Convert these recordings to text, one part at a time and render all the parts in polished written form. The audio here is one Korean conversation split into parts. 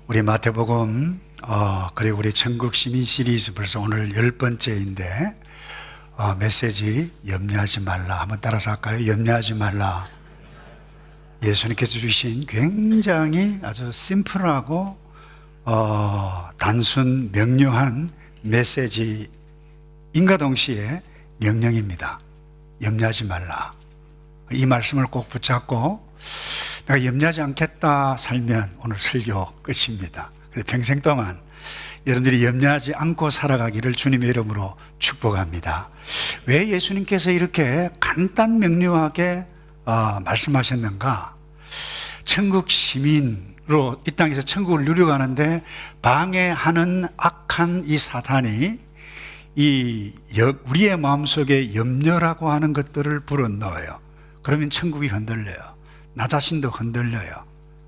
우리 마태복음 그리고 우리 천국 시민 시리즈 벌써 오늘 10번째인데 메시지 염려하지 말라 한번 따라서 할까요? 염려하지 말라. 예수님께서 주신 굉장히 아주 심플하고 단순 명료한 메시지인과 동시에 명령입니다. 염려하지 말라. 이 말씀을 꼭 붙잡고 내가 염려하지 않겠다 살면 오늘 설교 끝입니다. 그래서 평생 동안 여러분들이 염려하지 않고 살아가기를 주님의 이름으로 축복합니다. 왜 예수님께서 이렇게 간단 명료하게 말씀하셨는가? 천국 시민으로 이 땅에서 천국을 누려가는데 방해하는 악한 이 사탄이 우리의 마음속에 염려라고 하는 것들을 불어넣어요. 그러면 천국이 흔들려요. 나 자신도 흔들려요.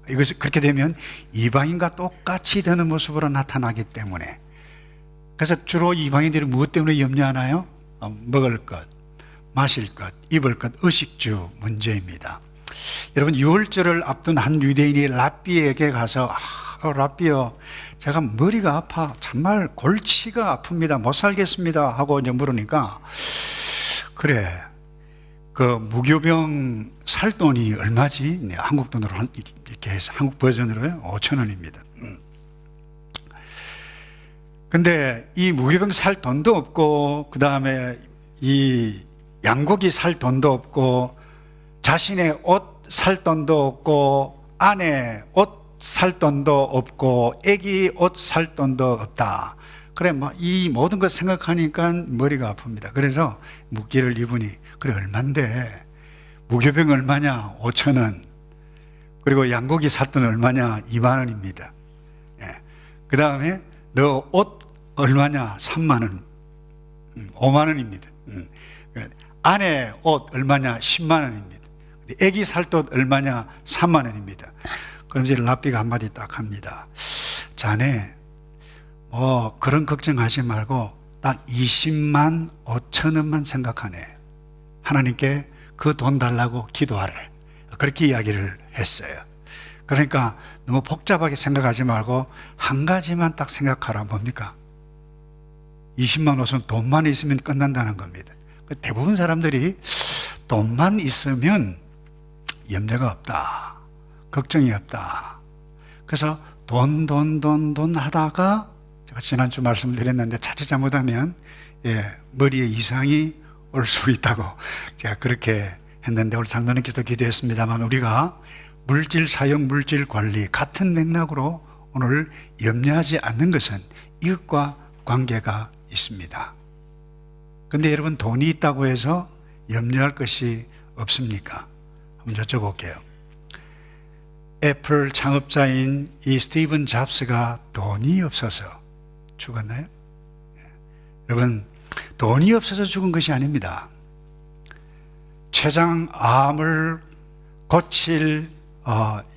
이것이 그렇게 되면 이방인과 똑같이 되는 모습으로 나타나기 때문에. 그래서 주로 이방인들이 무엇 때문에 염려하나요? 먹을 것, 마실 것, 입을 것, 의식주 문제입니다. 여러분, 유월절을 앞둔 한 유대인이 랍비에게 가서 랍비요, 제가 머리가 아파, 정말 골치가 아픕니다, 못 살겠습니다 하고 이제 물으니까, 그래, 그 무교병 살 돈이 얼마지? 네, 한국 돈으로 이렇게 해서 한국 버전으로요 5,000원입니다. 근데 이 무교병 살 돈도 없고, 그 다음에 이 양고기 살 돈도 없고, 자신의 옷 살 돈도 없고, 아내 옷 살 돈도 없고, 애기 옷 살 돈도 없다. 그래, 이 모든 것 생각하니까 머리가 아픕니다. 그래서 묻기를 이분이, 그래, 얼만데? 무교병 얼마냐? 5,000원. 그리고 양고기 살 돈 얼마냐? 2만 원입니다. 예. 그 다음에 너 옷 얼마냐? 3만 원. 5만 원입니다. 아내 옷 얼마냐? 10만 원입니다. 애기 살 돈 얼마냐? 3만 원입니다. 그럼 이제 랍비가 한마디 딱 합니다. 자네, 그런 걱정하지 말고 딱 20만 5천 원만 생각하네. 하나님께 그 돈 달라고 기도하래. 그렇게 이야기를 했어요. 그러니까 너무 복잡하게 생각하지 말고 한 가지만 딱 생각하라. 뭡니까? 20만 5천 돈만 있으면 끝난다는 겁니다. 대부분 사람들이 돈만 있으면 염려가 없다, 걱정이 없다. 그래서 돈 하다가 제가 지난주 말씀드렸는데 자칫 잘못하면 머리에 이상이 올 수 있다고 제가 그렇게 했는데, 오늘 장로님께서 기도했습니다만 우리가 물질 사용, 물질 관리 같은 맥락으로 오늘 염려하지 않는 것은 이것과 관계가 있습니다. 근데 여러분, 돈이 있다고 해서 염려할 것이 없습니까? 한번 여쭤볼게요. 애플 창업자인 이 스티븐 잡스가 돈이 없어서 죽었나요? 여러분, 돈이 없어서 죽은 것이 아닙니다. 췌장암을 고칠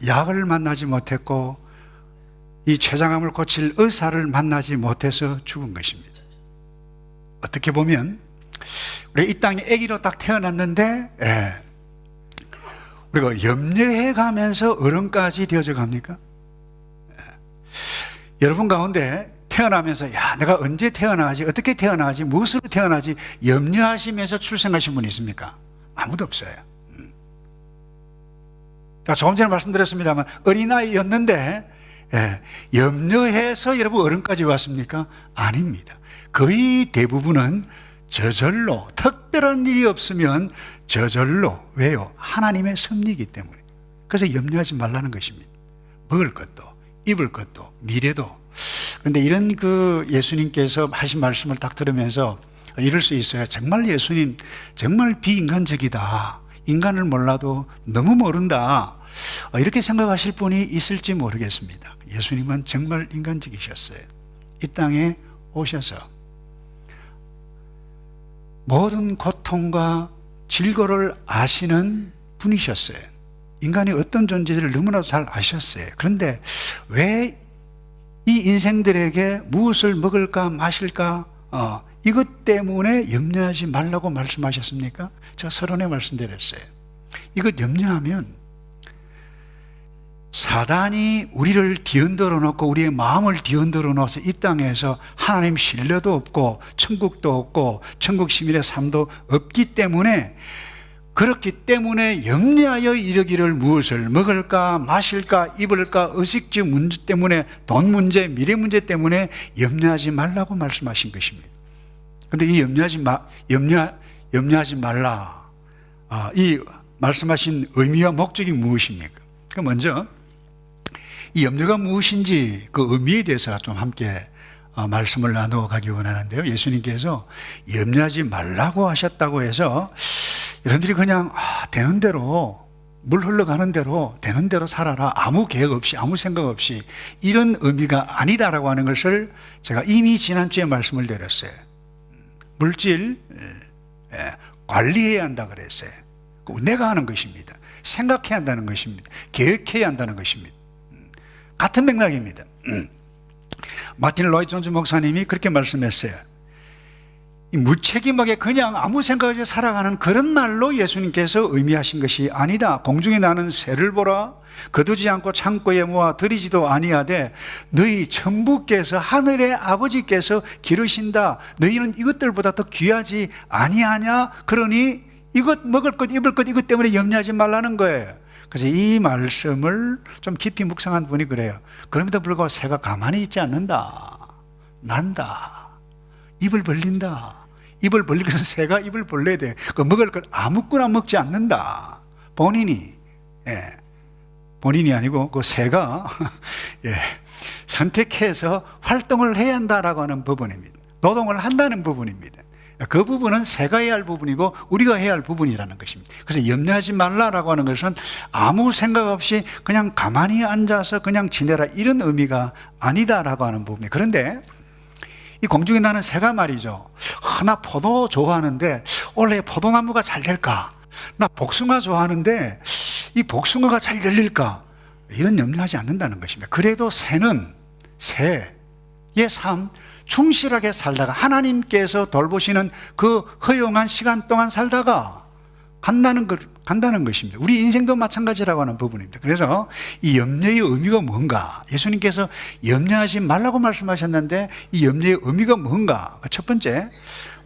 약을 만나지 못했고, 이 췌장암을 고칠 의사를 만나지 못해서 죽은 것입니다. 어떻게 보면 우리 이 땅에 아기로 딱 태어났는데 우리가 염려해 가면서 어른까지 되어져 갑니까? 여러분 가운데 태어나면서 내가 언제 태어나지, 어떻게 태어나지, 무엇으로 태어나지 염려하시면서 출생하신 분이 있습니까? 아무도 없어요. 제가 조금 전에 말씀드렸습니다만 어린아이였는데 염려해서 여러분 어른까지 왔습니까? 아닙니다. 거의 대부분은 저절로, 특별한 일이 없으면 저절로. 왜요? 하나님의 섭리이기 때문에. 그래서 염려하지 말라는 것입니다. 먹을 것도, 입을 것도, 미래도. 그런데 이런 예수님께서 하신 말씀을 딱 들으면서 이럴 수 있어요. 정말 예수님 정말 비인간적이다, 인간을 몰라도 너무 모른다, 이렇게 생각하실 분이 있을지 모르겠습니다. 예수님은 정말 인간적이셨어요. 이 땅에 오셔서 모든 고통과 질고를 아시는 분이셨어요. 인간이 어떤 존재를 너무나도 잘 아셨어요. 그런데 왜 이 인생들에게 무엇을 먹을까 마실까 이것 때문에 염려하지 말라고 말씀하셨습니까? 제가 서론에 말씀드렸어요. 이것 염려하면 사단이 우리를 뒤흔들어 놓고 우리의 마음을 뒤흔들어 놓아서 이 땅에서 하나님 신뢰도 없고 천국도 없고 천국 시민의 삶도 없기 때문에, 그렇기 때문에 염려하여 이르기를 무엇을 먹을까 마실까 입을까 의식주 문제 때문에, 돈 문제 미래 문제 때문에 염려하지 말라고 말씀하신 것입니다. 그런데 이 염려하지 말라, 이 말씀하신 의미와 목적이 무엇입니까? 먼저 이 염려가 무엇인지 그 의미에 대해서 좀 함께 말씀을 나누어 가기 원하는데요. 예수님께서 염려하지 말라고 하셨다고 해서 여러분들이 그냥 되는 대로, 물 흘러가는 대로 되는 대로 살아라, 아무 계획 없이 아무 생각 없이, 이런 의미가 아니다라고 하는 것을 제가 이미 지난주에 말씀을 드렸어요. 물질 관리해야 한다 그랬어요. 내가 하는 것입니다. 생각해야 한다는 것입니다. 계획해야 한다는 것입니다. 같은 맥락입니다. 마틴 로이드 존스 목사님이 그렇게 말씀했어요. 무책임하게 그냥 아무 생각 없이 살아가는 그런 말로 예수님께서 의미하신 것이 아니다. 공중에 나는 새를 보라. 거두지 않고 창고에 모아 들이지도 아니하되 너희 천부께서, 하늘의 아버지께서 기르신다. 너희는 이것들보다 더 귀하지 아니하냐? 그러니 이것 먹을 것 입을 것 이것 때문에 염려하지 말라는 거예요. 그래서 이 말씀을 좀 깊이 묵상한 분이 그래요. 그럼에도 불구하고 새가 가만히 있지 않는다. 난다. 입을 벌린다. 입을 벌리고 새가 입을 벌려야 돼. 그 먹을 걸 아무거나 먹지 않는다. 본인이 아니고 그 새가 선택해서 활동을 해야 한다라고 하는 부분입니다. 노동을 한다는 부분입니다. 그 부분은 새가 해야 할 부분이고 우리가 해야 할 부분이라는 것입니다. 그래서 염려하지 말라라고 하는 것은 아무 생각 없이 그냥 가만히 앉아서 그냥 지내라, 이런 의미가 아니다라고 하는 부분이에요. 그런데 이 공중에 나는 새가 말이죠. 나 포도 좋아하는데 원래 포도나무가 잘 될까? 나 복숭아 좋아하는데 이 복숭아가 잘 열릴까? 이런 염려하지 않는다는 것입니다. 그래도 새는 새의 삶, 충실하게 살다가 하나님께서 돌보시는 그 허용한 시간 동안 살다가 간다는 것입니다. 우리 인생도 마찬가지라고 하는 부분입니다. 그래서 이 염려의 의미가 뭔가, 예수님께서 염려하지 말라고 말씀하셨는데 이 염려의 의미가 뭔가, 첫 번째,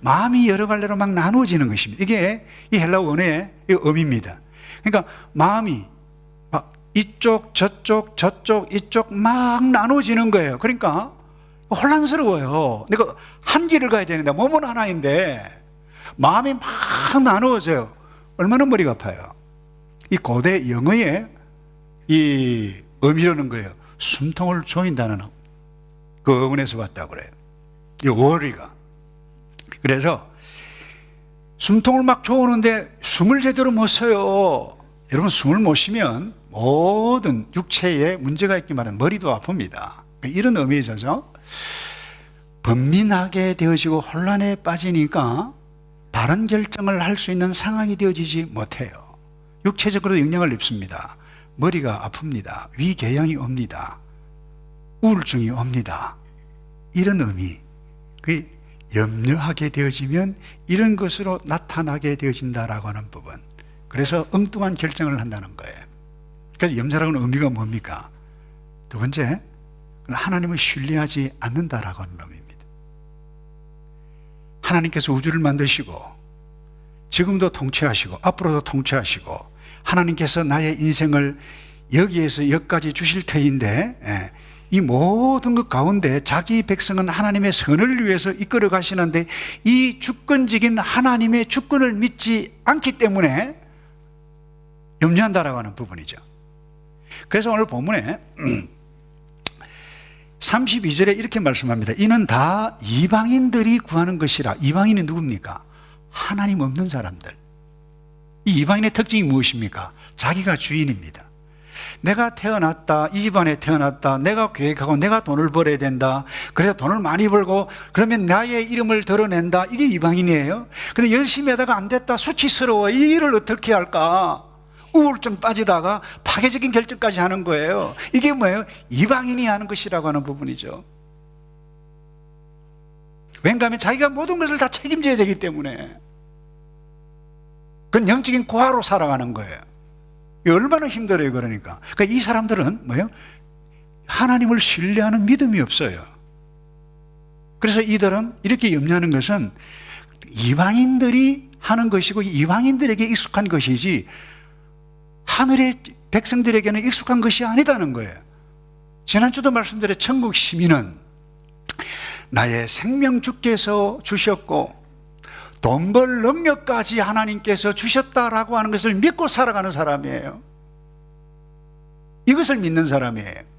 마음이 여러 갈래로 막 나누어지는 것입니다. 이게 이 헬라 원어의 의미입니다. 그러니까 마음이 이쪽 저쪽 이쪽 막 나누어지는 거예요. 그러니까 혼란스러워요. 내가 한 길을 가야 되는데 몸은 하나인데 마음이 막 나누어져요. 얼마나 머리가 아파요. 이 고대 영어의 이 의미로는 그래요. 숨통을 조인다는 그 어원에서 왔다고 그래요. 이 worry가. 그래서 숨통을 막 조우는데 숨을 제대로 못 쉬어요. 여러분, 숨을 못 쉬면 모든 육체에 문제가 있기 마련, 머리도 아픕니다. 이런 의미에 있어서 번민하게 되어지고 혼란에 빠지니까 바른 결정을 할 수 있는 상황이 되어지지 못해요. 육체적으로 영향을 입습니다. 머리가 아픕니다. 위궤양이 옵니다. 우울증이 옵니다. 이런 의미. 그 염려하게 되어지면 이런 것으로 나타나게 되어진다라고 하는 부분. 그래서 엉뚱한 결정을 한다는 거예요. 그래서 염려라고 하는 의미가 뭡니까? 두 번째, 하나님을 신뢰하지 않는다라고 하는 의미입니다. 하나님께서 우주를 만드시고 지금도 통치하시고 앞으로도 통치하시고 하나님께서 나의 인생을 여기에서 여기까지 주실 터인데 이 모든 것 가운데 자기 백성은 하나님의 선을 위해서 이끌어 가시는데 이 주권적인 하나님의 주권을 믿지 않기 때문에 염려한다라고 하는 부분이죠. 그래서 오늘 본문에 32절에 이렇게 말씀합니다. 이는 다 이방인들이 구하는 것이라. 이방인이 누굽니까? 하나님 없는 사람들. 이 이방인의 특징이 무엇입니까? 자기가 주인입니다. 내가 태어났다, 이 집안에 태어났다, 내가 계획하고 내가 돈을 벌어야 된다, 그래서 돈을 많이 벌고 그러면 나의 이름을 드러낸다, 이게 이방인이에요. 근데 열심히 하다가 안 됐다, 수치스러워, 이 일을 어떻게 할까, 우울증 빠지다가 파괴적인 결정까지 하는 거예요. 이게 뭐예요? 이방인이 하는 것이라고 하는 부분이죠. 왠가 하면 자기가 모든 것을 다 책임져야 되기 때문에 그건 영적인 고아로 살아가는 거예요. 얼마나 힘들어요. 그러니까 이 사람들은 뭐예요? 하나님을 신뢰하는 믿음이 없어요. 그래서 이들은 이렇게 염려하는 것은 이방인들이 하는 것이고 이방인들에게 익숙한 것이지 하늘의 백성들에게는 익숙한 것이 아니다는 거예요. 지난주도 말씀드린 천국 시민은 나의 생명 주께서 주셨고 돈 벌 능력까지 하나님께서 주셨다라고 하는 것을 믿고 살아가는 사람이에요. 이것을 믿는 사람이에요.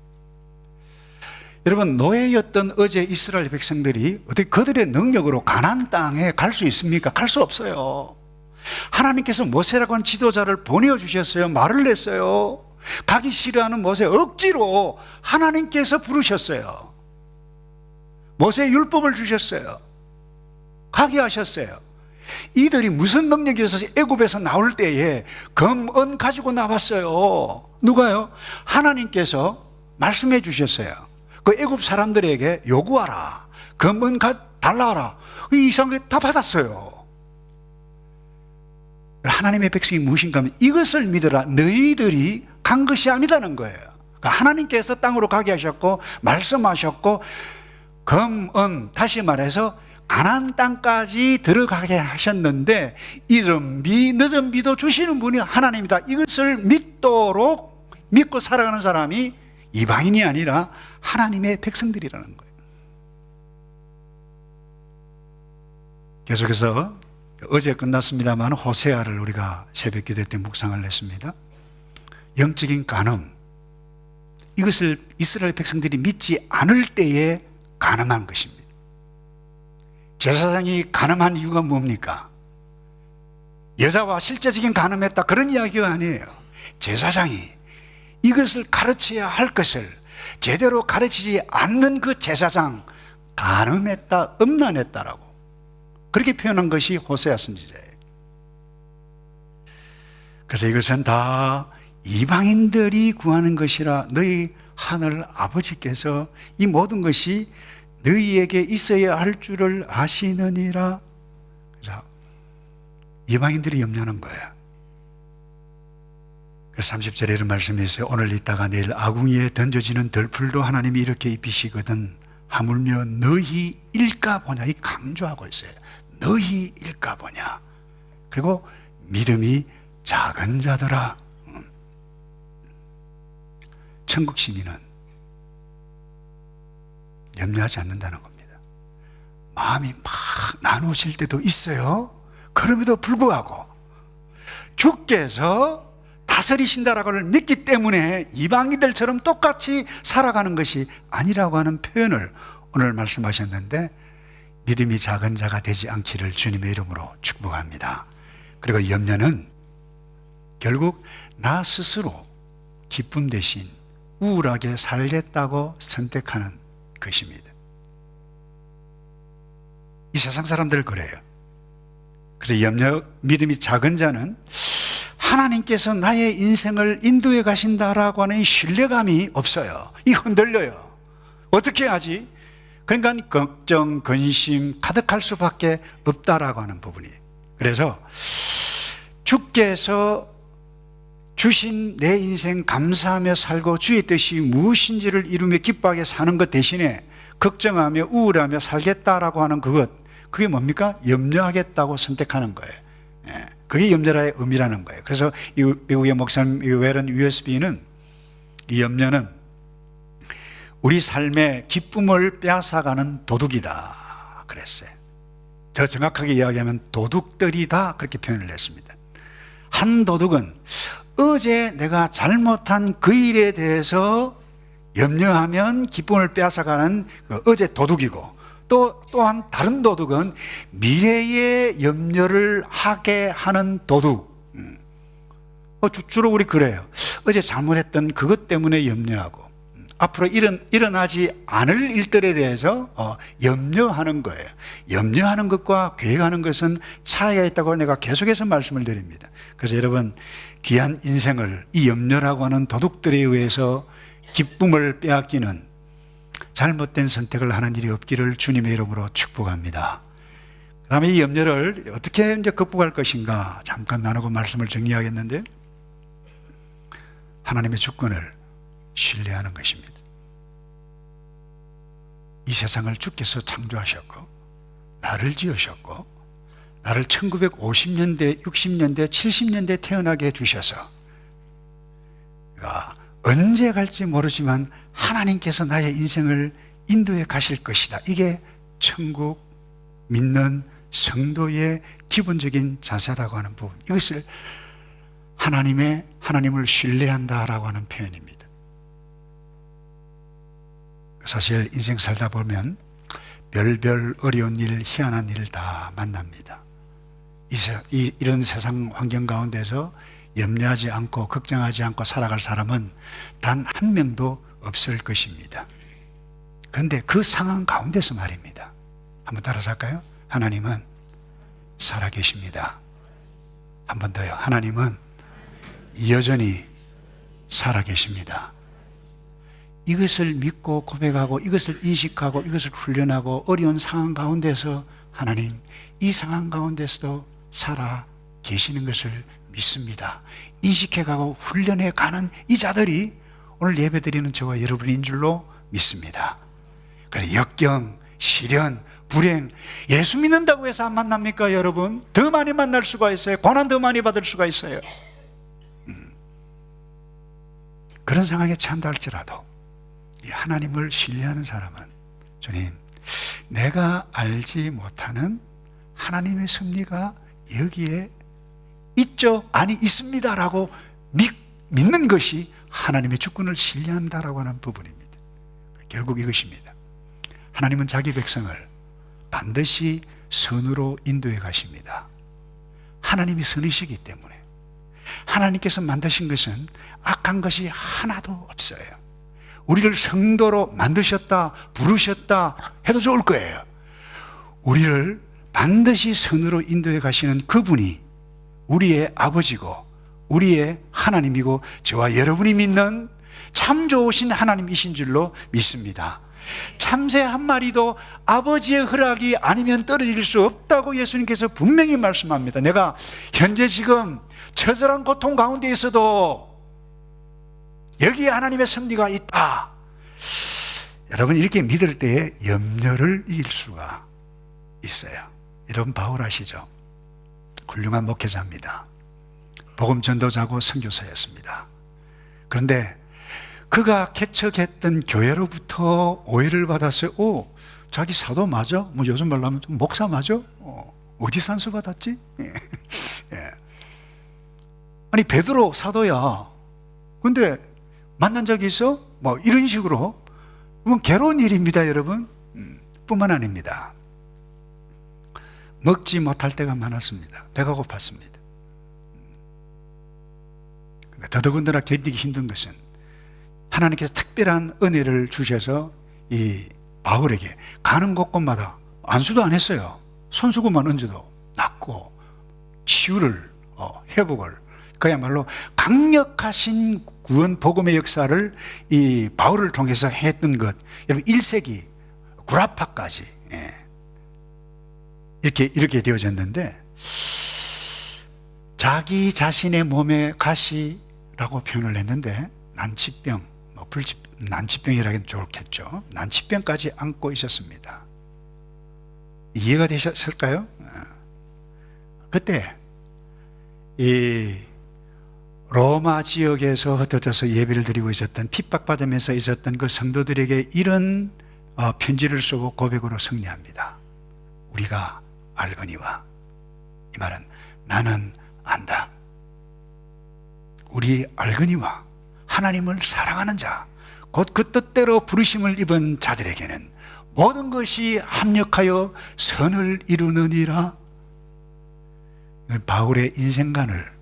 여러분, 노예였던 어제 이스라엘 백성들이 어떻게 그들의 능력으로 가나안 땅에 갈 수 있습니까? 갈 수 없어요. 하나님께서 모세라고 하는 지도자를 보내주셨어요. 말을 냈어요. 가기 싫어하는 모세 억지로 하나님께서 부르셨어요. 모세의 율법을 주셨어요. 가게 하셨어요. 이들이 무슨 능력이 있어서 애굽에서 나올 때에 검은 가지고 나왔어요. 누가요? 하나님께서 말씀해 주셨어요. 그 애굽 사람들에게 요구하라. 검은 달라하라. 이상하게 다 받았어요. 하나님의 백성이 무엇인가 하면 이것을 믿어라. 너희들이 간 것이 아니다는 거예요. 그러니까 하나님께서 땅으로 가게 하셨고 말씀하셨고 검은, 다시 말해서 가나안 땅까지 들어가게 하셨는데 이른 비 늦은 비도 주시는 분이 하나님이다. 이것을 믿고 살아가는 사람이 이방인이 아니라 하나님의 백성들이라는 거예요. 계속해서 어제 끝났습니다만 호세아를 우리가 새벽 기도 때 묵상을 했습니다. 영적인 간음, 이것을 이스라엘 백성들이 믿지 않을 때에 간음한 것입니다. 제사장이 간음한 이유가 뭡니까? 여자와 실제적인 간음했다 그런 이야기가 아니에요. 제사장이 이것을 가르쳐야 할 것을 제대로 가르치지 않는 그 제사장 간음했다, 음란했다라고 그렇게 표현한 것이 호세아 선지자예요. 그래서 이것은 다 이방인들이 구하는 것이라 너희 하늘 아버지께서 이 모든 것이 너희에게 있어야 할 줄을 아시느니라. 그래서 이방인들이 염려하는 거예요. 그래서 30절에 이런 말씀이 있어요. 오늘 있다가 내일 아궁이에 던져지는 덜풀도 하나님이 이렇게 입히시거든 하물며 너희일까 보냐. 이 강조하고 있어요. 너희일까 보냐. 그리고 믿음이 작은 자들아. 천국 시민은 염려하지 않는다는 겁니다. 마음이 막 나누어질 때도 있어요. 그럼에도 불구하고 주께서 다스리신다라고를 믿기 때문에 이방인들처럼 똑같이 살아가는 것이 아니라고 하는 표현을 오늘 말씀하셨는데 믿음이 작은 자가 되지 않기를 주님의 이름으로 축복합니다. 그리고 염려는 결국 나 스스로 기쁨 대신 우울하게 살겠다고 선택하는 것입니다. 이 세상 사람들 그래요. 그래서 염려, 믿음이 작은 자는 하나님께서 나의 인생을 인도해 가신다라고 하는 신뢰감이 없어요. 이 흔들려요. 어떻게 하지? 그러니까 걱정, 근심 가득할 수밖에 없다라고 하는 부분이. 그래서 주께서 주신 내 인생 감사하며 살고 주의 뜻이 무엇인지를 이루며 기뻐하게 사는 것 대신에 걱정하며 우울하며 살겠다라고 하는 그게 뭡니까? 염려하겠다고 선택하는 거예요. 그게 염려의 의미라는 거예요. 그래서 이 미국의 목사님 웨런 USB는 이 염려는 우리 삶의 기쁨을 빼앗아가는 도둑이다 그랬어요. 더 정확하게 이야기하면 도둑들이다 그렇게 표현을 했습니다. 한 도둑은 어제 내가 잘못한 그 일에 대해서 염려하면 기쁨을 빼앗아가는 어제 도둑이고 또한 다른 도둑은 미래의 염려를 하게 하는 도둑. 주로 우리 그래요. 어제 잘못했던 그것 때문에 염려하고 앞으로 일어나지 않을 일들에 대해서 염려하는 거예요. 염려하는 것과 계획하는 것은 차이가 있다고 내가 계속해서 말씀을 드립니다. 그래서 여러분 귀한 인생을 이 염려라고 하는 도둑들에 의해서 기쁨을 빼앗기는 잘못된 선택을 하는 일이 없기를 주님의 이름으로 축복합니다. 그 다음에 이 염려를 어떻게 이제 극복할 것인가 잠깐 나누고 말씀을 정리하겠는데 하나님의 주권을 신뢰하는 것입니다. 이 세상을 주께서 창조하셨고 나를 지으셨고 나를 1950년대, 60년대, 70년대 태어나게 해주셔서 언제 갈지 모르지만 하나님께서 나의 인생을 인도해 가실 것이다. 이게 천국 믿는 성도의 기본적인 자세라고 하는 부분, 이것을 하나님을 신뢰한다라고 하는 표현입니다. 사실 인생 살다 보면 별별 어려운 일, 희한한 일을 다 만납니다. 이런 세상 환경 가운데서 염려하지 않고 걱정하지 않고 살아갈 사람은 단 한 명도 없을 것입니다. 그런데 그 상황 가운데서 말입니다. 한번 따라서 할까요? 하나님은 살아계십니다. 한 번 더요. 하나님은 여전히 살아계십니다. 이것을 믿고 고백하고 이것을 인식하고 이것을 훈련하고 어려운 상황 가운데서 하나님, 이 상황 가운데서도 살아계시는 것을 믿습니다. 인식해가고 훈련해가는 이 자들이 오늘 예배드리는 저와 여러분인 줄로 믿습니다. 그래서 역경, 시련, 불행, 예수 믿는다고 해서 안 만납니까 여러분? 더 많이 만날 수가 있어요. 고난 더 많이 받을 수가 있어요. 그런 상황에 처한다 할지라도 이 하나님을 신뢰하는 사람은, 주님, 내가 알지 못하는 하나님의 섭리가 여기에 있죠? 아니, 있습니다라고 믿는 것이 하나님의 주권을 신뢰한다라고 하는 부분입니다. 결국 이것입니다. 하나님은 자기 백성을 반드시 선으로 인도해 가십니다. 하나님이 선이시기 때문에 하나님께서 만드신 것은 악한 것이 하나도 없어요. 우리를 성도로 만드셨다, 부르셨다 해도 좋을 거예요. 우리를 반드시 선으로 인도해 가시는 그분이 우리의 아버지고 우리의 하나님이고 저와 여러분이 믿는 참 좋으신 하나님이신 줄로 믿습니다. 참새 한 마리도 아버지의 허락이 아니면 떨어질 수 없다고 예수님께서 분명히 말씀합니다. 내가 현재 지금 처절한 고통 가운데 있어도 여기에 하나님의 섭리가 있다. 여러분, 이렇게 믿을 때에 염려를 이길 수가 있어요. 여러분, 바울 아시죠? 훌륭한 목회자입니다. 복음 전도자고 선교사였습니다. 그런데 그가 개척했던 교회로부터 오해를 받았어요. 자기 사도 맞아? 뭐 요즘 말로 하면 목사 맞아? 어디 산수 받았지? 예. 아니, 베드로 사도야. 근데 만난 적이 있어? 뭐 이런 식으로. 그건 괴로운 일입니다, 여러분. 뿐만 아닙니다. 먹지 못할 때가 많았습니다. 배가 고팠습니다. 더더군다나 견디기 힘든 것은 하나님께서 특별한 은혜를 주셔서 이 바울에게 가는 곳곳마다 안수도 안 했어요. 손수건만 얹어도 낫고 치유를, 회복을, 그야말로 강력하신 구원 복음의 역사를 이 바울을 통해서 했던 것, 여러분 1세기 구라파까지 이렇게 되어졌는데, 자기 자신의 몸에 가시라고 표현을 했는데 난치병, 난치병이라기는 좋겠죠. 난치병까지 안고 있었습니다. 이해가 되셨을까요? 그때 이 로마 지역에서 흩어져서 예배를 드리고 있었던, 핍박받으면서 있었던 그 성도들에게 이런 편지를 쓰고 고백으로 승리합니다. 우리가 알거니와, 이 말은 나는 안다. 우리 알거니와, 하나님을 사랑하는 자, 곧 그 뜻대로 부르심을 입은 자들에게는 모든 것이 합력하여 선을 이루느니라. 바울의 인생관을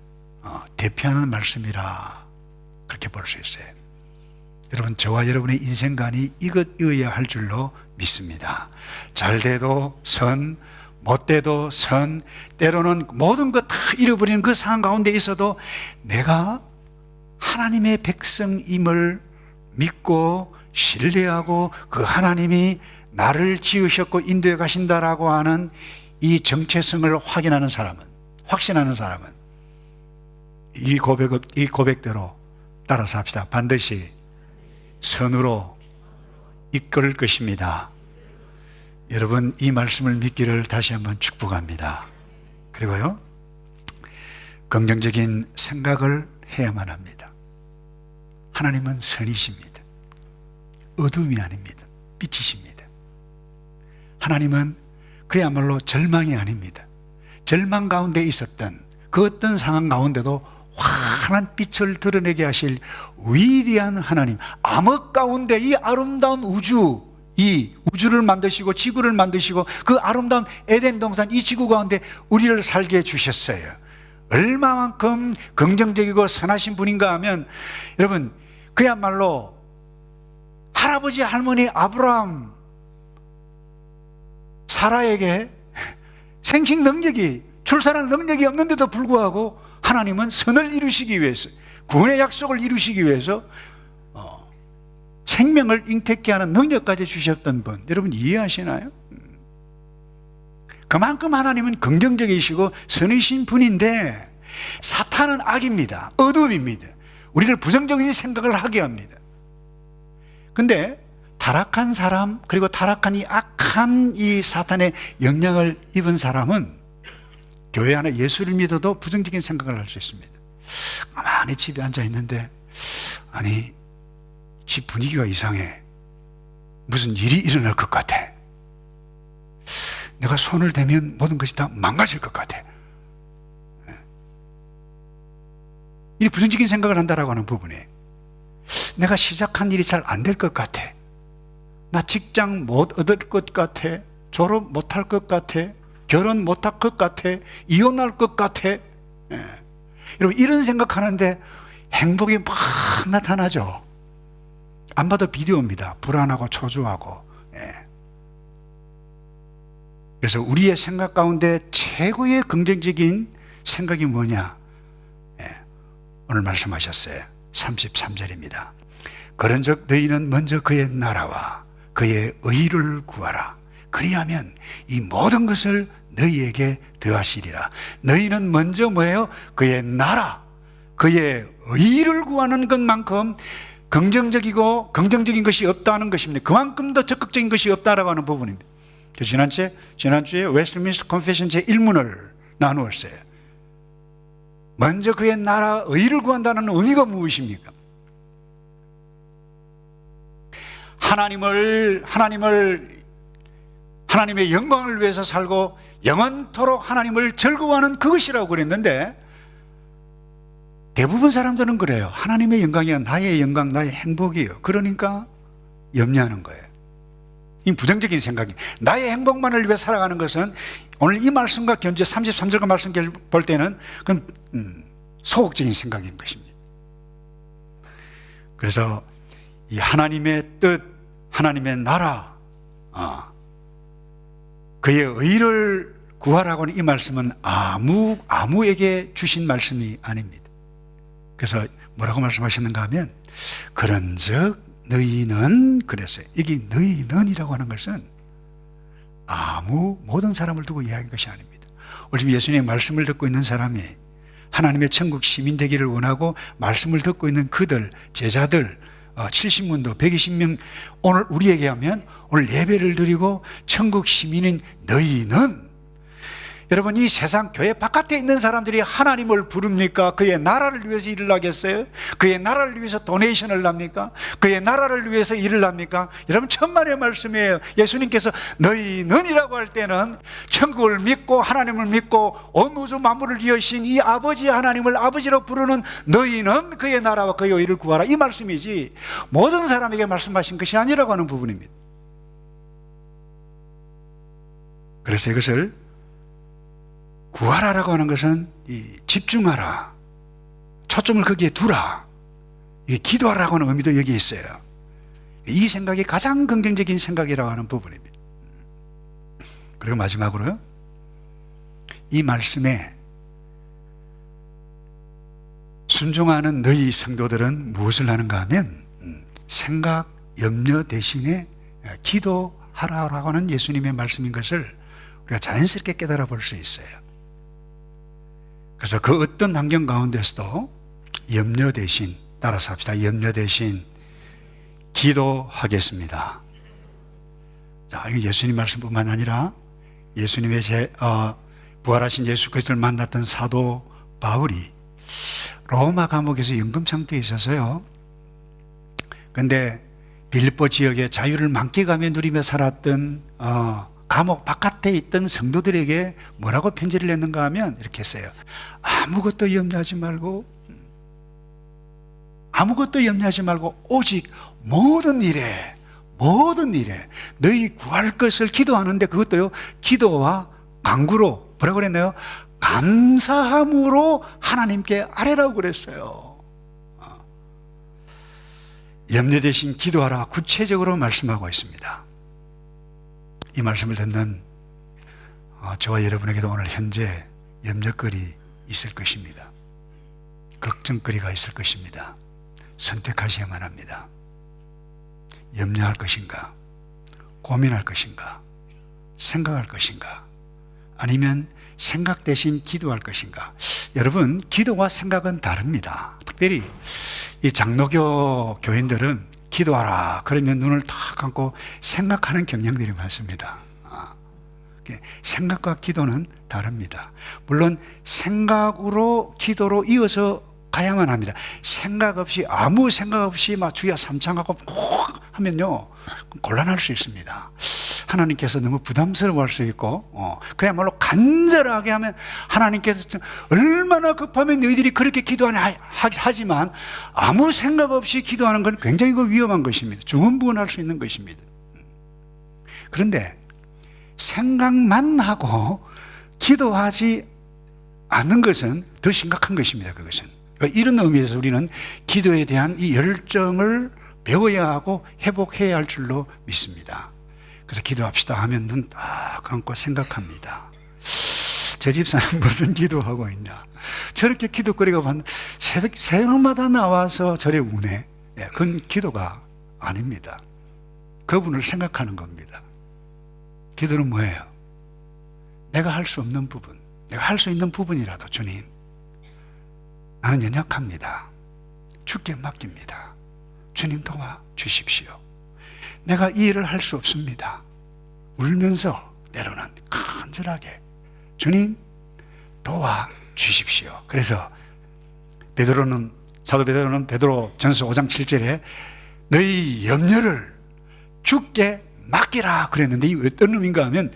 대표하는 말씀이라 그렇게 볼 수 있어요. 여러분, 저와 여러분의 인생관이 이것이어야 할 줄로 믿습니다. 잘 돼도 선, 못 돼도 선, 때로는 모든 것 다 잃어버리는 그 상황 가운데 있어도 내가 하나님의 백성임을 믿고 신뢰하고 그 하나님이 나를 지으셨고 인도해 가신다라고 하는 이 정체성을 확신하는 사람은 이 고백대로 따라서 합시다. 반드시 선으로 이끌 것입니다. 여러분, 이 말씀을 믿기를 다시 한번 축복합니다. 그리고요, 긍정적인 생각을 해야만 합니다. 하나님은 선이십니다. 어둠이 아닙니다. 빛이십니다. 하나님은 그야말로 절망이 아닙니다. 절망 가운데 있었던 그 어떤 상황 가운데도 환한 빛을 드러내게 하실 위대한 하나님, 암흑 가운데 이 아름다운 우주, 이 우주를 만드시고 지구를 만드시고 그 아름다운 에덴 동산 이 지구 가운데 우리를 살게 해주셨어요. 얼마만큼 긍정적이고 선하신 분인가 하면, 여러분, 그야말로 할아버지 할머니 아브라함 사라에게 생식 능력이, 출산할 능력이 없는데도 불구하고 하나님은 선을 이루시기 위해서, 구원의 약속을 이루시기 위해서 생명을 잉태케 하는 능력까지 주셨던 분, 여러분 이해하시나요? 그만큼 하나님은 긍정적이시고 선이신 분인데, 사탄은 악입니다. 어둠입니다. 우리를 부정적인 생각을 하게 합니다. 근데 타락한 사람, 그리고 타락한 이 악한 이 사탄의 영향을 입은 사람은 교회 안에 예수를 믿어도 부정적인 생각을 할 수 있습니다. 가만히 집에 앉아 있는데, 아니, 집 분위기가 이상해. 무슨 일이 일어날 것 같아. 내가 손을 대면 모든 것이 다 망가질 것 같아. 이 부정적인 생각을 한다라고 하는 부분에, 내가 시작한 일이 잘 안 될 것 같아. 나 직장 못 얻을 것 같아. 졸업 못 할 것 같아. 결혼 못 할 것 같아. 이혼할 것 같아. 여러분, 이런 생각하는데 행복이 막 나타나죠. 안 봐도 비디오입니다. 불안하고 초조하고. 그래서 우리의 생각 가운데 최고의 긍정적인 생각이 뭐냐? 오늘 말씀하셨어요. 33절입니다. 그런즉 너희는 먼저 그의 나라와 그의 의를 구하라. 그리하면 이 모든 것을 너희에게 더하시리라. 너희는 먼저 뭐예요? 그의 나라, 그의 의를 구하는 것만큼 긍정적이고 긍정적인 것이 없다는 것입니다. 그만큼 더 적극적인 것이 없다라고 하는 부분입니다. 지난주에 웨스트민스터 컨페션 제1문을 나누었어요. 먼저 그의 나라 의를 구한다는 의미가 무엇입니까? 하나님의 영광을 위해서 살고 영원토록 하나님을 즐거워하는 그것이라고 그랬는데, 대부분 사람들은 그래요. 하나님의 영광이야 나의 영광, 나의 행복이에요. 그러니까 염려하는 거예요. 이 부정적인 생각이, 나의 행복만을 위해 살아가는 것은 오늘 이 말씀과 견제 33절과 말씀 볼 때는 그건 소극적인 생각인 것입니다. 그래서 이 하나님의 뜻, 하나님의 나라, 그의 의를 구하라고 하는 이 말씀은 아무에게 주신 말씀이 아닙니다. 그래서 뭐라고 말씀하셨는가 하면, 그런즉 너희는, 그랬어요. 이게 너희는이라고 하는 것은 모든 사람을 두고 이야기한 것이 아닙니다. 오늘 지금 예수님의 말씀을 듣고 있는 사람이 하나님의 천국 시민 되기를 원하고 말씀을 듣고 있는 그들, 제자들 70문도 120명, 오늘 우리에게 하면 오늘 예배를 드리고 천국 시민인 너희는, 여러분, 이 세상 교회 바깥에 있는 사람들이 하나님을 부릅니까? 그의 나라를 위해서 일을 하겠어요? 그의 나라를 위해서 도네이션을 합니까? 그의 나라를 위해서 일을 합니까? 여러분, 천만의 말씀이에요. 예수님께서 너희는이라고 할 때는 천국을 믿고 하나님을 믿고 온 우주 만물을 지으신 이 아버지 하나님을 아버지로 부르는 너희는 그의 나라와 그의 의를 구하라, 이 말씀이지 모든 사람에게 말씀하신 것이 아니라고 하는 부분입니다. 그래서 이것을 구하라라고 하는 것은 집중하라, 초점을 거기에 두라, 기도하라고 하는 의미도 여기에 있어요. 이 생각이 가장 긍정적인 생각이라고 하는 부분입니다. 그리고 마지막으로요, 이 말씀에 순종하는 너희 성도들은 무엇을 하는가 하면 생각, 염려 대신에 기도하라고 하는 예수님의 말씀인 것을 우리가 자연스럽게 깨달아 볼 수 있어요. 그래서 그 어떤 환경 가운데서도 염려 대신 따라서 합시다. 염려 대신 기도하겠습니다. 자, 이거 예수님 말씀뿐만 아니라 예수님의 부활하신 예수 그리스도를 만났던 사도 바울이 로마 감옥에서 연금 상태에 있어서요. 근데 빌립보 지역에 자유를 만끽하며 누리며 살았던 감옥 바깥에 있던 성도들에게 뭐라고 편지를 냈는가 하면 이렇게 했어요. 아무것도 염려하지 말고 오직 모든 일에 너희 구할 것을 기도하는데 그것도요, 기도와 간구로 뭐라고 그랬나요? 감사함으로 하나님께 아뢰라고 그랬어요. 염려 대신 기도하라 구체적으로 말씀하고 있습니다. 이 말씀을 듣는 저와 여러분에게도 오늘 현재 염려거리 있을 것입니다. 걱정거리가 있을 것입니다. 선택하셔야만 합니다. 염려할 것인가? 고민할 것인가? 생각할 것인가? 아니면 생각 대신 기도할 것인가? 여러분, 기도와 생각은 다릅니다. 특별히 이 장로교 교인들은 기도하라 그러면 눈을 탁 감고 생각하는 경향들이 많습니다. 생각과 기도는 다릅니다. 물론 생각으로 기도로 이어서 가야만 합니다. 아무 생각 없이 막 주야 삼창하고 꼭 하면요, 곤란할 수 있습니다. 하나님께서 너무 부담스러워할 수 있고, 그야말로 간절하게 하면 하나님께서 얼마나 급하면 너희들이 그렇게 기도하냐 하지만 아무 생각 없이 기도하는 건 굉장히 위험한 것입니다. 중언부언할 수 있는 것입니다. 그런데 생각만 하고 기도하지 않는 것은 더 심각한 것입니다. 그것은. 그러니까 이런 의미에서 우리는 기도에 대한 이 열정을 배워야 하고 회복해야 할 줄로 믿습니다. 그래서 기도합시다 하면 눈 딱 감고 생각합니다. 제 집사는 무슨 기도하고 있냐? 저렇게 기도거리가 새벽마다 나와서 저래 우네. 그건 기도가 아닙니다. 그분을 생각하는 겁니다. 기도는 뭐예요? 내가 할 수 없는 부분, 내가 할 수 있는 부분이라도 주님, 나는 연약합니다. 주께 맡깁니다. 주님 도와 주십시오. 내가 이 일을 할 수 없습니다. 울면서 때로는 간절하게 주님 도와 주십시오. 그래서 사도 베드로는 베드로전서 5장 7절에 너희 염려를 주께 맡기라 그랬는데 이 어떤 의미인가 하면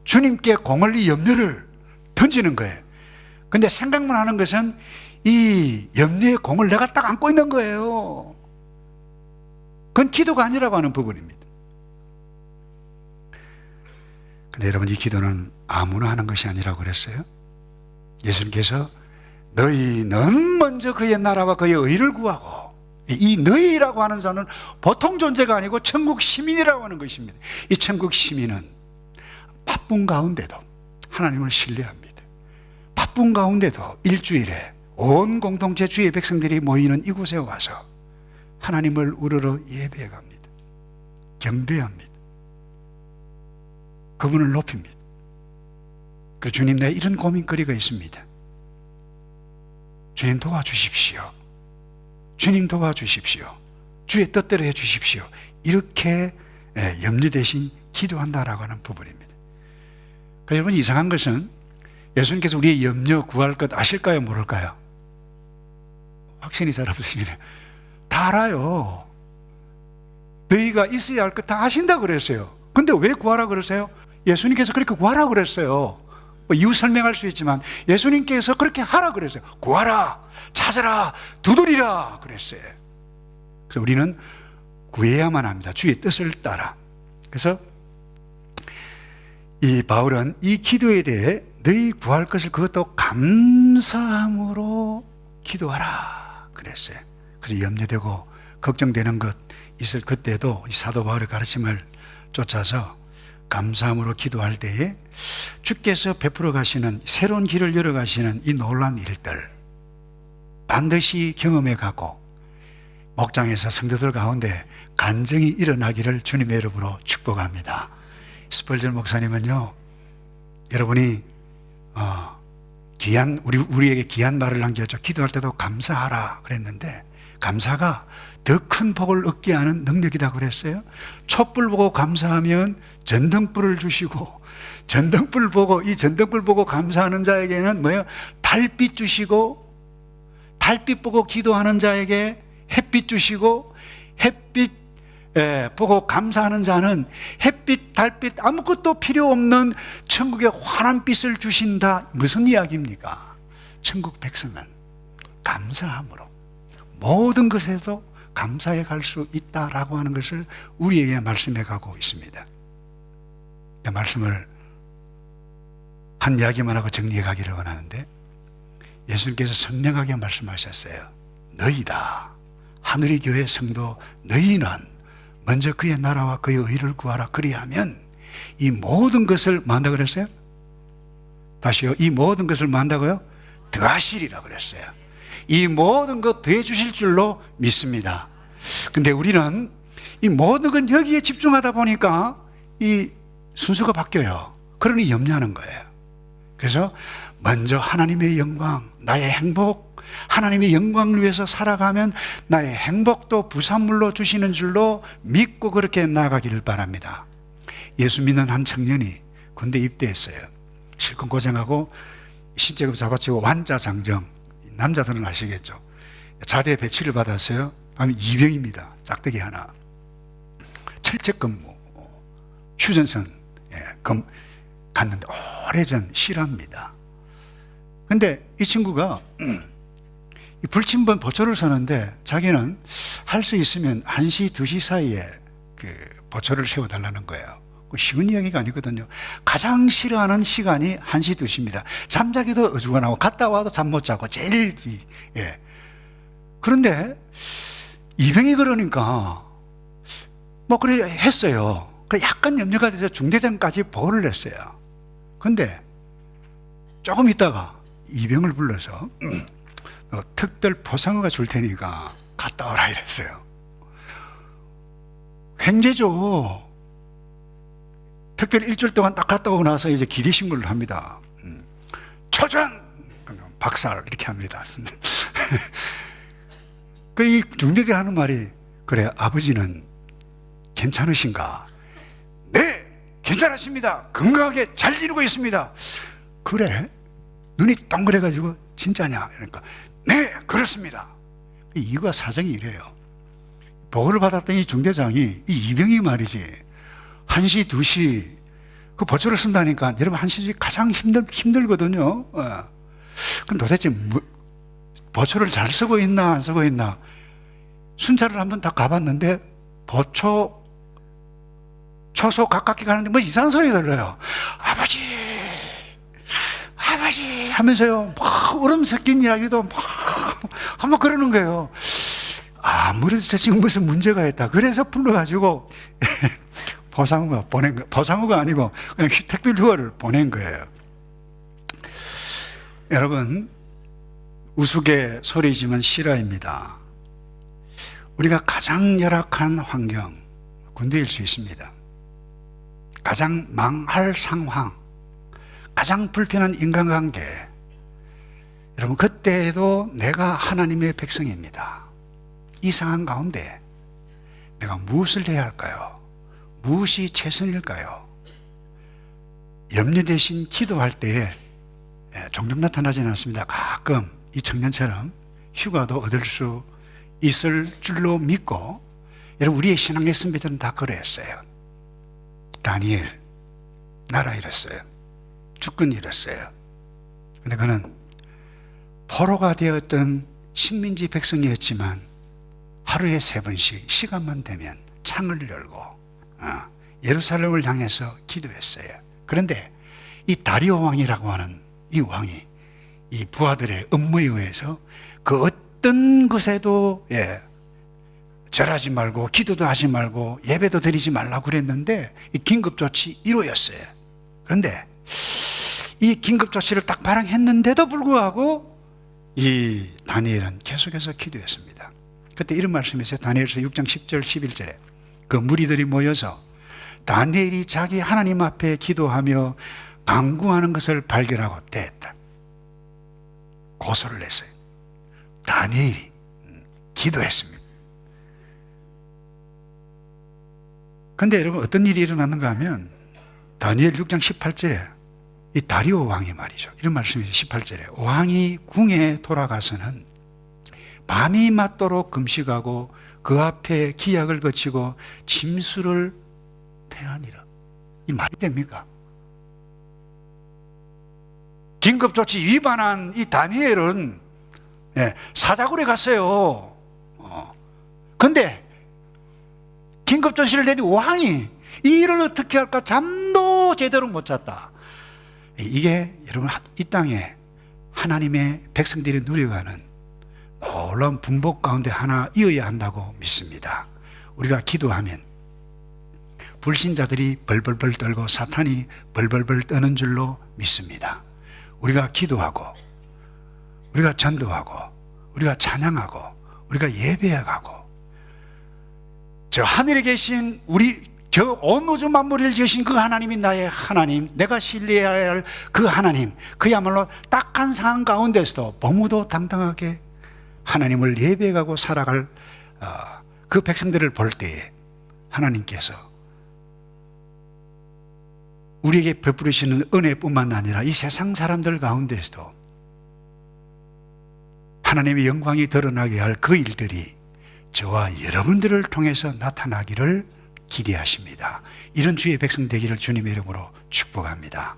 주님께 공을 이 염려를 던지는 거예요. 근데 생각만 하는 것은 이 염려의 공을 내가 딱 안고 있는 거예요. 그건 기도가 아니라고 하는 부분입니다. 근데 여러분, 이 기도는 아무나 하는 것이 아니라고 그랬어요. 예수님께서 너희는 먼저 그의 나라와 그의 의를 구하고, 이 너희라고 하는 자는 보통 존재가 아니고 천국 시민이라고 하는 것입니다. 이 천국 시민은 바쁜 가운데도 하나님을 신뢰합니다. 바쁜 가운데도 일주일에 온 공동체 주의 백성들이 모이는 이곳에 와서 하나님을 우러러 예배해 갑니다. 경배합니다. 그분을 높입니다. 그 주님, 내 이런 고민거리가 있습니다. 주님 도와주십시오. 주님 도와주십시오. 주의 뜻대로 해주십시오. 이렇게 염려 대신 기도한다라고 하는 부분입니다. 그래서 여러분, 이상한 것은 예수님께서 우리의 염려 구할 것 아실까요? 모를까요? 확신이 잘 없으시네. 다 알아요. 너희가 있어야 할 것 다 아신다 그랬어요. 근데 왜 구하라 그러세요? 예수님께서 그렇게 구하라 그랬어요. 이유 설명할 수 있지만 예수님께서 그렇게 하라 그랬어요. 구하라, 찾아라, 두드리라 그랬어요. 그래서 우리는 구해야만 합니다. 주의 뜻을 따라. 그래서 이 바울은 이 기도에 대해 너희 구할 것을 그것도 감사함으로 기도하라 그랬어요. 그래서 염려되고 걱정되는 것 있을 그때도 이 사도 바울의 가르침을 쫓아서 감사함으로 기도할 때에 주께서 베풀어 가시는 새로운 길을 열어 가시는 이 놀라운 일들 반드시 경험해 가고 목장에서 성도들 가운데 간증이 일어나기를 주님의 이름으로 축복합니다. 스펄전 목사님은요, 여러분이 우리에게 귀한 말을 남겼죠. 기도할 때도 감사하라 그랬는데 감사가 더 큰 복을 얻게 하는 능력이다 그랬어요. 촛불 보고 감사하면 전등불을 주시고, 전등불 보고, 이 전등불 보고 감사하는 자에게는 뭐예요? 달빛 주시고, 달빛 보고 기도하는 자에게 햇빛 주시고, 햇빛 보고 감사하는 자는 햇빛, 달빛 아무것도 필요 없는 천국의 환한 빛을 주신다. 무슨 이야기입니까? 천국 백성은 감사함으로 모든 것에도 감사해 갈 수 있다라고 하는 것을 우리에게 말씀해 가고 있습니다. 이 말씀을 한 이야기만 하고 정리해 가기를 원하는데, 예수님께서 선명하게 말씀하셨어요. 너희다, 하늘의 교회 성도, 너희는 먼저 그의 나라와 그의 의를 구하라. 그리하면 이 모든 것을 뭐 한다고 그랬어요? 다시요. 이 모든 것을 뭐 한다고요? 더하시리라 그랬어요. 이 모든 것 더해 주실 줄로 믿습니다. 근데 우리는 이 모든 건 여기에 집중하다 보니까 이 순서가 바뀌어요. 그러니 염려하는 거예요. 그래서 먼저 하나님의 영광, 나의 행복, 하나님의 영광을 위해서 살아가면 나의 행복도 부산물로 주시는 줄로 믿고 그렇게 나아가기를 바랍니다. 예수 믿는 한 청년이 군대 입대했어요. 실컷 고생하고 신체급 잡아치고 완자장정, 남자들은 아시겠죠. 자대 배치를 받았어요. 그러면 이병입니다. 짝대기 하나. 철책근무, 휴전선 갔는데 오래전 실화입니다. 근데 이 친구가 불침번 보초를 서는데 자기는 할 수 있으면 1시, 2시 사이에 그 보초를 세워달라는 거예요. 쉬운 이야기가 아니거든요. 가장 싫어하는 시간이 1시, 2시입니다. 잠자기도 어중간하고 갔다 와도 잠 못 자고 제일 그런데 이병이 그러니까 뭐 그래 했어요. 그래 약간 염려가 돼서 중대장까지 보호를 했어요. 근데 조금 있다가 이병을 불러서 특별 포상어가 줄 테니까 갔다 오라 이랬어요. 횡재죠. 특별 일주일 동안 딱 갔다 오고 나서 이제 기대신고를 합니다. 초전! 박살! 이렇게 합니다. 그 이 중대장 하는 말이, 그래, 아버지는 괜찮으신가? 네! 괜찮으십니다. 건강하게 잘 지내고 있습니다. 그래? 눈이 동그래가지고 진짜냐? 그러니까 네! 그렇습니다. 이유가 사정이 이래요. 보고를 받았던 이 중대장이 이 이병이 말이지 1시, 2시 그 보초를 쓴다니까 여러분 1시 가장 힘들거든요. 그럼 도대체 보초를 잘 쓰고 있나 안 쓰고 있나 순찰을 한번 다 가봤는데 보초 초소 가깝게 가는데 뭐 이상한 소리 들려요. 아버지 하면서요 막 울음 섞인 이야기도 막 한번 그러는 거예요. 아무래도 저 친구 무슨 문제가 있다. 그래서 불러가지고 보상우가 보낸 거, 보상우가 아니고 그냥 특별 휴가를 보낸 거예요. 여러분, 우스갯소리지만 실화입니다. 우리가 가장 열악한 환경, 군대일 수 있습니다. 가장 망할 상황, 가장 불편한 인간관계. 여러분, 그때에도 내가 하나님의 백성입니다. 이 상황 가운데 내가 무엇을 해야 할까요? 무엇이 최선일까요? 염려 대신 기도할 때에 종종 나타나지는 않습니다. 가끔 이 청년처럼 휴가도 얻을 수 있을 줄로 믿고, 여러분 우리의 신앙의 선배들은 다 그랬어요. 다니엘 나라 잃었어요. 주권 잃었어요. 근데 그는 포로가 되었던 식민지 백성이었지만 하루에 3번씩 시간만 되면 창을 열고 예루살렘을 향해서 기도했어요. 그런데 이 다리오 왕이라고 하는 이 왕이 이 부하들의 업무에 의해서 그 어떤 것에도 절하지 말고 기도도 하지 말고 예배도 드리지 말라고 그랬는데 이 긴급조치 1호였어요. 그런데 이 긴급조치를 딱 발행했는데도 불구하고 이 다니엘은 계속해서 기도했습니다. 그때 이런 말씀이 있어요. 다니엘서 6장 10절 11절에 그 무리들이 모여서 다니엘이 자기 하나님 앞에 기도하며 간구하는 것을 발견하고 대했다. 고소를 했어요. 다니엘이 기도했습니다. 근데 여러분 어떤 일이 일어났는가 하면 다니엘 6장 18절에 이 다리오 왕이 말이죠. 이런 말씀이 18절에 왕이 궁에 돌아가서는 밤이 맞도록 금식하고 그 앞에 기약을 거치고 짐수를 패하니라. 이 말이 됩니까? 긴급조치 위반한 이 다니엘은 사자굴에 갔어요. 근데 긴급조치를 내린 왕이 이 일을 어떻게 할까 잠도 제대로 못 잤다. 이게 여러분 이 땅에 하나님의 백성들이 누려가는 놀라운 분복 가운데 하나이어야 한다고 믿습니다. 우리가 기도하면 불신자들이 벌벌벌 떨고 사탄이 벌벌벌 떠는 줄로 믿습니다. 우리가 기도하고 우리가 전도하고 우리가 찬양하고 우리가 예배하고 저 하늘에 계신 우리 저 온 우주 만물을 지으신 그 하나님이 나의 하나님, 내가 신뢰해야 할 그 하나님, 그야말로 딱한 상황 가운데서도 범우도 당당하게 하나님을 예배하고 살아갈 그 백성들을 볼 때에 하나님께서 우리에게 베푸시는 은혜뿐만 아니라 이 세상 사람들 가운데서도 하나님의 영광이 드러나게 할 그 일들이 저와 여러분들을 통해서 나타나기를 기대하십니다. 이런 주의 백성 되기를 주님의 이름으로 축복합니다.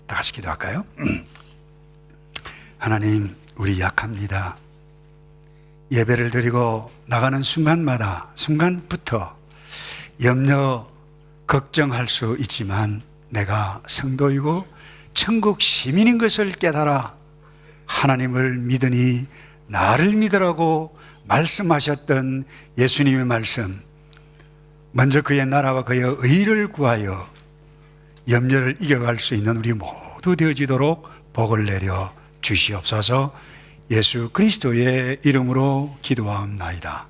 다 같이 기도할까요? 하나님, 우리 약합니다. 예배를 드리고 나가는 순간부터 염려, 걱정할 수 있지만 내가 성도이고 천국 시민인 것을 깨달아 하나님을 믿으니 나를 믿으라고 말씀하셨던 예수님의 말씀, 먼저 그의 나라와 그의 의를 구하여 염려를 이겨갈 수 있는 우리 모두 되어지도록 복을 내려 주시옵소서. 예수 그리스도의 이름으로 기도하옵나이다.